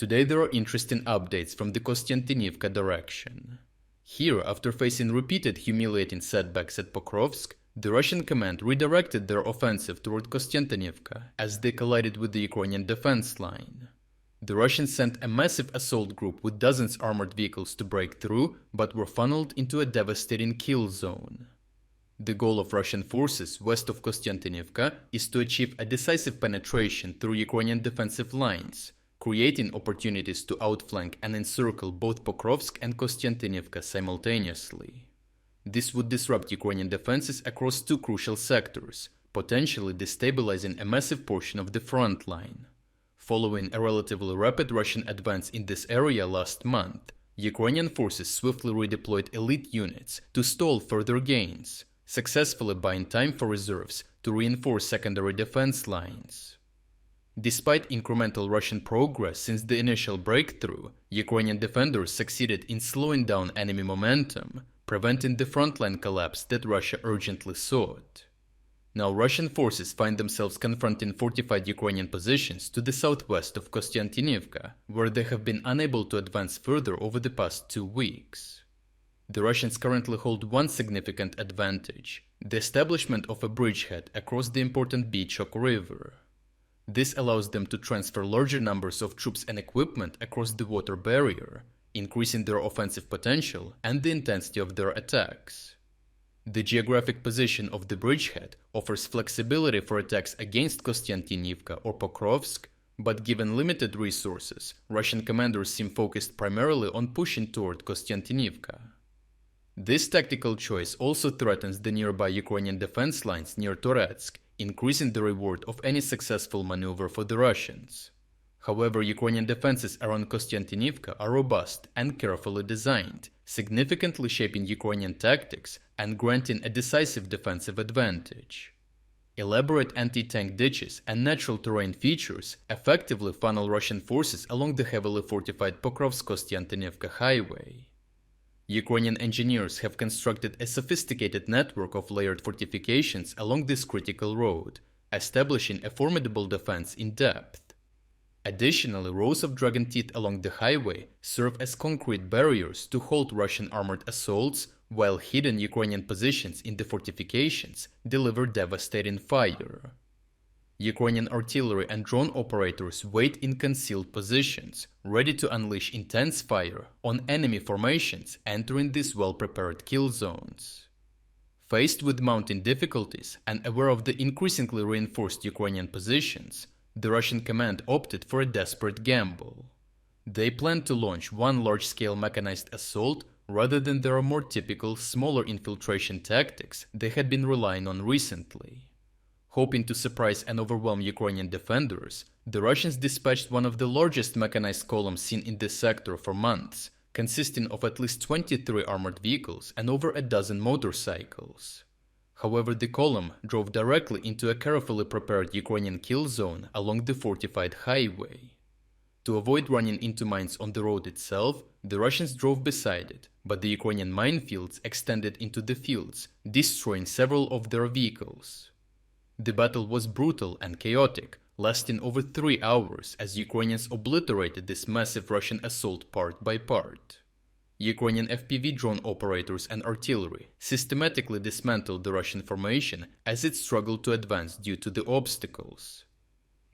Today there are interesting updates from the Kostiantynivka direction. Here, after facing repeated humiliating setbacks at Pokrovsk, the Russian command redirected their offensive toward Kostiantynivka as they collided with the Ukrainian defense line. The Russians sent a massive assault group with dozens of armored vehicles to break through, but were funneled into a devastating kill zone. The goal of Russian forces west of Kostiantynivka is to achieve a decisive penetration through Ukrainian defensive lines, creating opportunities to outflank and encircle both Pokrovsk and Kostiantynivka simultaneously. This would disrupt Ukrainian defenses across two crucial sectors, potentially destabilizing a massive portion of the front line. Following a relatively rapid Russian advance in this area last month, Ukrainian forces swiftly redeployed elite units to stall further gains, successfully buying time for reserves to reinforce secondary defense lines. Despite incremental Russian progress since the initial breakthrough, Ukrainian defenders succeeded in slowing down enemy momentum, preventing the frontline collapse that Russia urgently sought. Now Russian forces find themselves confronting fortified Ukrainian positions to the southwest of Kostiantynivka, where they have been unable to advance further over the past 2 weeks. The Russians currently hold one significant advantage: the establishment of a bridgehead across the important Bichok River. This allows them to transfer larger numbers of troops and equipment across the water barrier, increasing their offensive potential and the intensity of their attacks. The geographic position of the bridgehead offers flexibility for attacks against Kostiantynivka or Pokrovsk, but given limited resources, Russian commanders seem focused primarily on pushing toward Kostiantynivka. This tactical choice also threatens the nearby Ukrainian defense lines near Toretsk, increasing the reward of any successful maneuver for the Russians. However, Ukrainian defenses around Kostiantynivka are robust and carefully designed, significantly shaping Ukrainian tactics and granting a decisive defensive advantage. Elaborate anti-tank ditches and natural terrain features effectively funnel Russian forces along the heavily fortified Pokrovsk-Kostiantynivka highway. Ukrainian engineers have constructed a sophisticated network of layered fortifications along this critical road, establishing a formidable defense in depth. Additionally, rows of dragon teeth along the highway serve as concrete barriers to halt Russian armored assaults, while hidden Ukrainian positions in the fortifications deliver devastating fire. Ukrainian artillery and drone operators wait in concealed positions, ready to unleash intense fire on enemy formations entering these well-prepared kill zones. Faced with mounting difficulties and aware of the increasingly reinforced Ukrainian positions, the Russian command opted for a desperate gamble. They planned to launch one large-scale mechanized assault rather than their more typical smaller infiltration tactics they had been relying on recently. Hoping to surprise and overwhelm Ukrainian defenders, the Russians dispatched one of the largest mechanized columns seen in this sector for months, consisting of at least 23 armored vehicles and over a dozen motorcycles. However, the column drove directly into a carefully prepared Ukrainian kill zone along the fortified highway. To avoid running into mines on the road itself, the Russians drove beside it, but the Ukrainian minefields extended into the fields, destroying several of their vehicles. The battle was brutal and chaotic, lasting over 3 hours as Ukrainians obliterated this massive Russian assault part by part. Ukrainian FPV drone operators and artillery systematically dismantled the Russian formation as it struggled to advance due to the obstacles.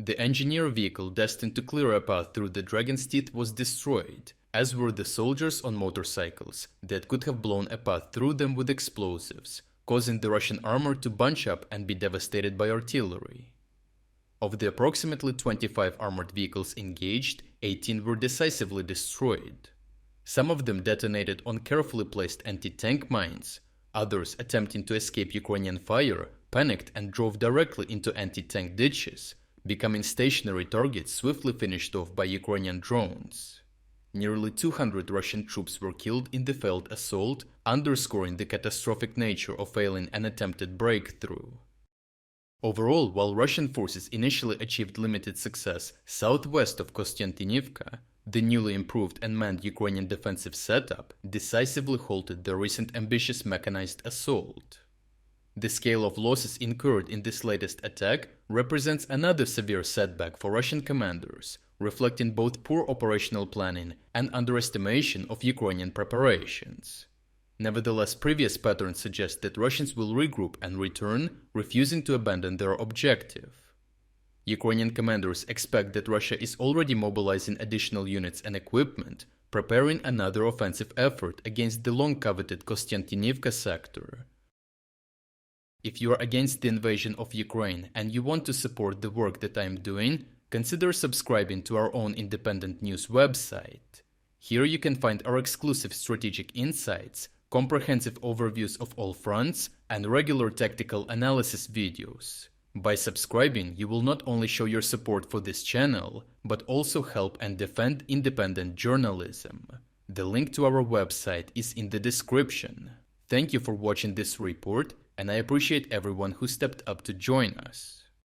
The engineer vehicle destined to clear a path through the dragon's teeth was destroyed, as were the soldiers on motorcycles that could have blown a path through them with explosives, causing the Russian armor to bunch up and be devastated by artillery. Of the approximately 25 armored vehicles engaged, 18 were decisively destroyed. Some of them detonated on carefully placed anti-tank mines, others, attempting to escape Ukrainian fire, panicked and drove directly into anti-tank ditches, becoming stationary targets swiftly finished off by Ukrainian drones. Nearly 200 Russian troops were killed in the failed assault, underscoring the catastrophic nature of failing an attempted breakthrough. Overall, while Russian forces initially achieved limited success southwest of Kostiantynivka, the newly improved and manned Ukrainian defensive setup decisively halted the recent ambitious mechanized assault. The scale of losses incurred in this latest attack represents another severe setback for Russian commanders, reflecting both poor operational planning and underestimation of Ukrainian preparations. Nevertheless, previous patterns suggest that Russians will regroup and return, refusing to abandon their objective. Ukrainian commanders expect that Russia is already mobilizing additional units and equipment, preparing another offensive effort against the long-coveted Kostiantynivka sector. If you are against the invasion of Ukraine and you want to support the work that I am doing, consider subscribing to our own independent news website. Here you can find our exclusive strategic insights, comprehensive overviews of all fronts, and regular tactical analysis videos. By subscribing, you will not only show your support for this channel, but also help and defend independent journalism. The link to our website is in the description. Thank you for watching this report, and I appreciate everyone who stepped up to join us.